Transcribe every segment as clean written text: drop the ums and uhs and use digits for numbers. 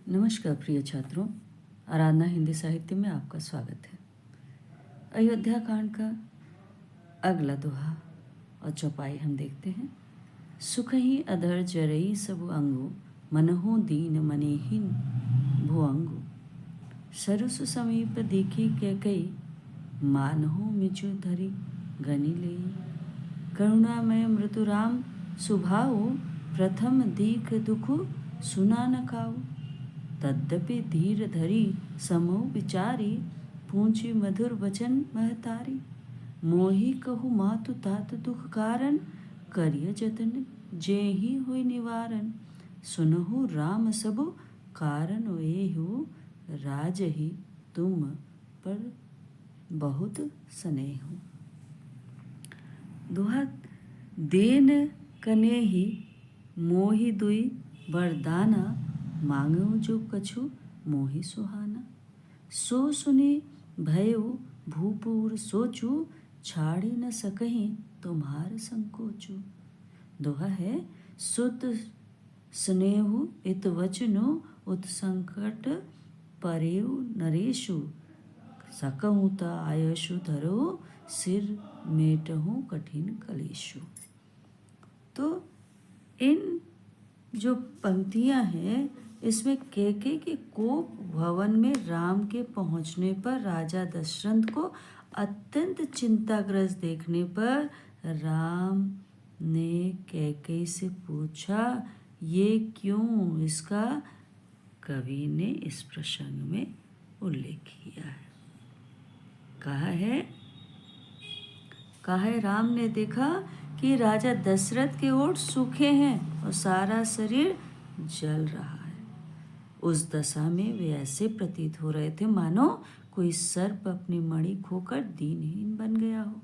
नमस्कार प्रिय छात्रों, आराधना हिंदी साहित्य में आपका स्वागत है। अयोध्या कांड का अगला दोहा और चौपाई हम देखते हैं। सुख ही अधर जरई सबु अंगु, मनहु दीन मनेहीन भुअंगु। सरसु समीप देखी कैकई, मानहु मिचु धरि गनि लेई। करुणामय मृदुराम सुभाऊ, प्रथम दीख दुखु सुना न काऊ। तद्यपि धीर धरी समूह विचारी, पूंछी मधुर वचन महतारी। मोहि कहु मातु तात दुख कारण, करिय जतन जेहि होय निवारण। सुनहु राम सबु कारण एहु, राजहि तुम पर बहुत स्नेहु। दोहा देन कनेहि मोहि दुई वरदाना, मांगो जो कछु मोहि सुहाना। सो सुने भयो भूपुर सोचू, छाड़ी न सकहीं तुम्हार संकोचू। दोहा है सुत स्नेहु इत वचनु, उत संकट परेउ नरेशु। सकहु त आयशु धरो, सिर मेटहु कठिन कलेशु। तो इन जो पंक्तियां हैं, इसमें कैकेयी के कोप भवन में राम के पहुंचने पर राजा दशरथ को अत्यंत चिंताग्रस्त देखने पर राम ने कैकेयी से पूछा, ये क्यों? इसका कवि ने इस प्रसंग में उल्लेख किया है। कहा है राम ने देखा कि राजा दशरथ के ओठ सूखे हैं और सारा शरीर जल रहा है। उस दशा में वे ऐसे प्रतीत हो रहे थे मानो कोई सर्प अपनी मणि खोकर दीनहीन बन गया हो।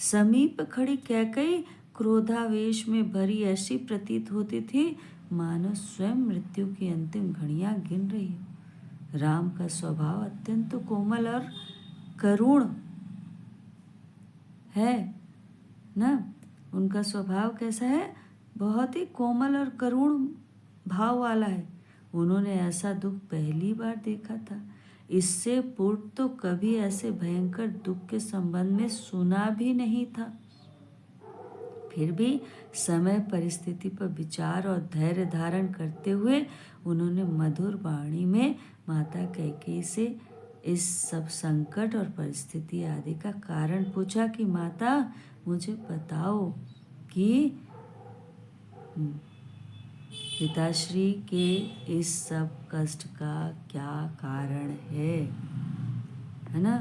समीप खड़ी कैकेयी क्रोधावेश में भरी ऐसी प्रतीत होती थी मानो स्वयं मृत्यु की अंतिम घड़ियां गिन रही हो। राम का स्वभाव अत्यंत कोमल और करुण है ना। उनका स्वभाव कैसा है? बहुत ही कोमल और करुण भाव वाला है। उन्होंने ऐसा दुख पहली बार देखा था। इससे पूर्व तो कभी ऐसे भयंकर दुख के संबंध में सुना भी नहीं था। फिर भी समय परिस्थिति पर विचार और धैर्य धारण करते हुए उन्होंने मधुर वाणी में माता कैकेयी से इस सब संकट और परिस्थिति आदि का कारण पूछा कि माता मुझे बताओ कि पिताश्री के इस सब कष्ट का क्या कारण है ना,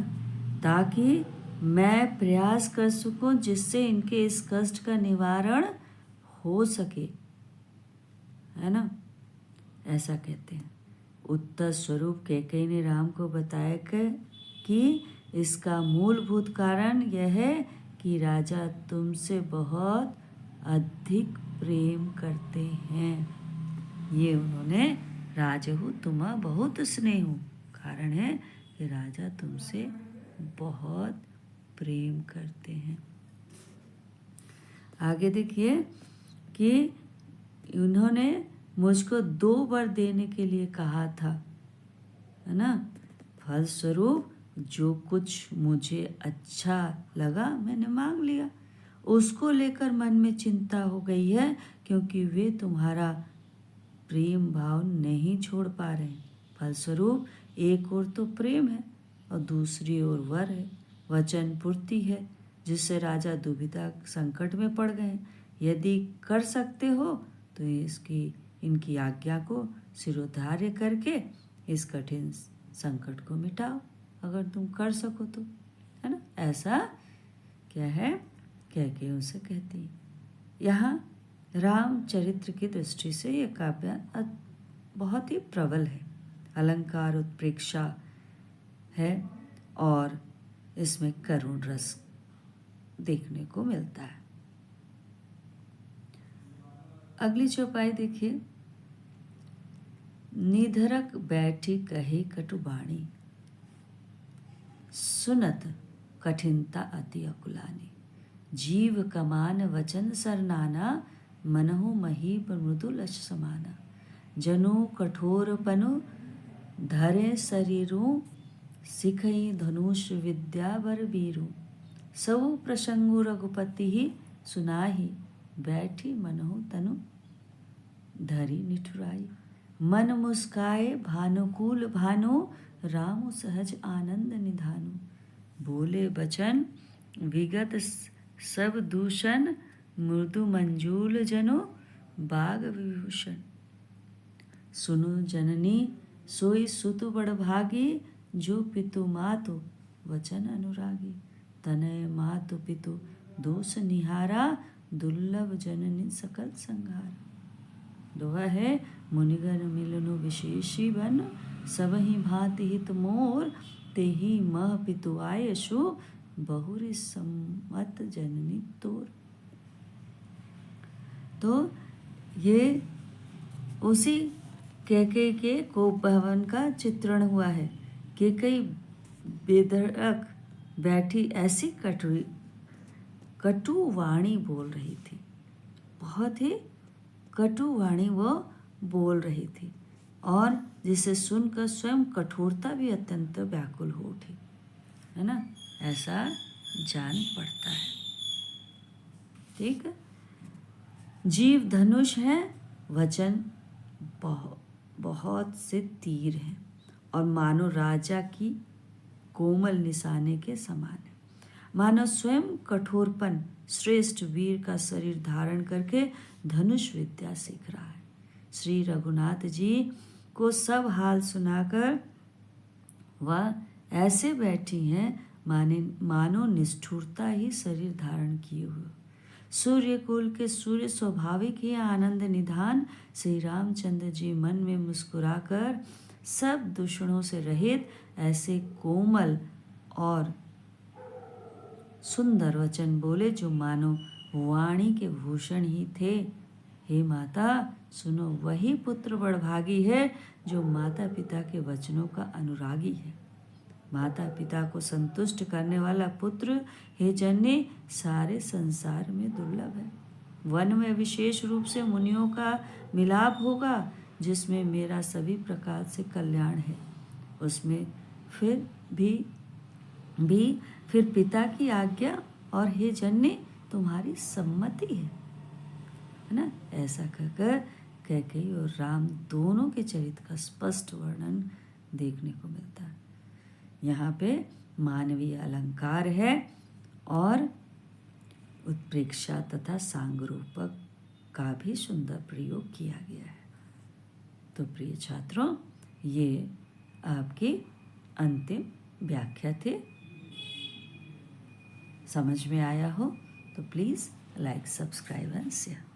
ताकि मैं प्रयास कर सकूं जिससे इनके इस कष्ट का निवारण हो सके, है ना। ऐसा कहते हैं। उत्तर स्वरूप कैकेयी ने राम को बताया कि इसका मूलभूत कारण यह है कि राजा तुमसे बहुत अधिक प्रेम करते हैं। ये उन्होंने राजहु तुमा बहुत स्नेहु, कारण है कि राजा तुमसे बहुत प्रेम करते हैं। आगे देखिए कि उन्होंने मुझको 2 वर देने के लिए कहा था, है ना। फलस्वरूप जो कुछ मुझे अच्छा लगा मैंने मांग लिया। उसको लेकर मन में चिंता हो गई है क्योंकि वे तुम्हारा प्रेम भाव नहीं छोड़ पा रहे। फलस्वरूप एक ओर तो प्रेम है और दूसरी ओर वर है, वचन पूर्ति है, जिससे राजा दुविधा संकट में पड़ गए। यदि कर सकते हो तो इनकी आज्ञा को शिरोधार्य करके इस कठिन संकट को मिटाओ, अगर तुम कर सको तो, है ना। ऐसा क्या है कैकेयी उनसे कहती। यहाँ राम चरित्र की दृष्टि से यह काव्य बहुत ही प्रबल है, अलंकार उत्प्रेक्षा है और इसमें करुण रस देखने को मिलता है। अगली चौपाई देखिए। निधरक बैठी कहे कटुबाणी, सुनत कठिनता अति अकुलानी। जीव कमान वचन सरनाना, मनहु महीप मृदुल समाना। जनो कठोरपनु धरे शरीरों सिखई धनुष विद्या बर बीरू सब प्रसंगु रघुपति ही सुनाही बैठी मनहु तनु धरी निठुराई मन मुस्काए भानुकूल भानु रामु सहज आनंद निधानु बोले बचन विगत सब दूषण मृदु मंजूल जनो बाग विभूषण सुनु जननी सोई सुतु बड़ भागी जो पितु मातु वचन अनुरागी तनय मातु पितु दोष निहारा दुर्लभ जननी सकल संहारा। दोहा है मुनिगण मिलनु विशेषी बन सबहि भांति हित मोर तेहि मह पितु आयशु बहुरी सम्मत जननी तोर। तो ये उसी कैकेयी के कोप भवन का चित्रण हुआ है। कैकेयी बेधड़क बैठी ऐसी कटु वाणी बोल रही थी, बहुत ही कटु वाणी वो बोल रही थी और जिसे सुनकर स्वयं कठोरता भी अत्यंत व्याकुल हो उठी, है ना, ऐसा जान पड़ता है। ठीक है, जीव धनुष है, वचन बहुत से तीर हैं और मानो राजा की कोमल निशाने के समान है। मानो स्वयं कठोरपन श्रेष्ठ वीर का शरीर धारण करके धनुष विद्या सीख रहा है। श्री रघुनाथ जी को सब हाल सुनाकर वह ऐसे बैठी हैं मानो निष्ठुरता ही शरीर धारण किए हुए। सूर्य कुल के सूर्य स्वाभाविक ही आनंद निधान श्री रामचंद्र जी मन में मुस्कुराकर सब दूषणों से रहित ऐसे कोमल और सुंदर वचन बोले जो मानो वाणी के भूषण ही थे। हे माता सुनो, वही पुत्र बड़भागी है जो माता पिता के वचनों का अनुरागी है। माता पिता को संतुष्ट करने वाला पुत्र हे जननी सारे संसार में दुर्लभ है। वन में विशेष रूप से मुनियों का मिलाप होगा जिसमें मेरा सभी प्रकार से कल्याण है, उसमें फिर पिता की आज्ञा और हे जननी तुम्हारी सम्मति है ना। ऐसा कहकर कैकेयी और राम दोनों के चरित्र का स्पष्ट वर्णन देखने को मिलता है। यहाँ पे मानवीय अलंकार है और उत्प्रेक्षा तथा सांगरूपक का भी सुंदर प्रयोग किया गया है। तो प्रिय छात्रों, ये आपकी अंतिम व्याख्या थी। समझ में आया हो तो please like, subscribe and share.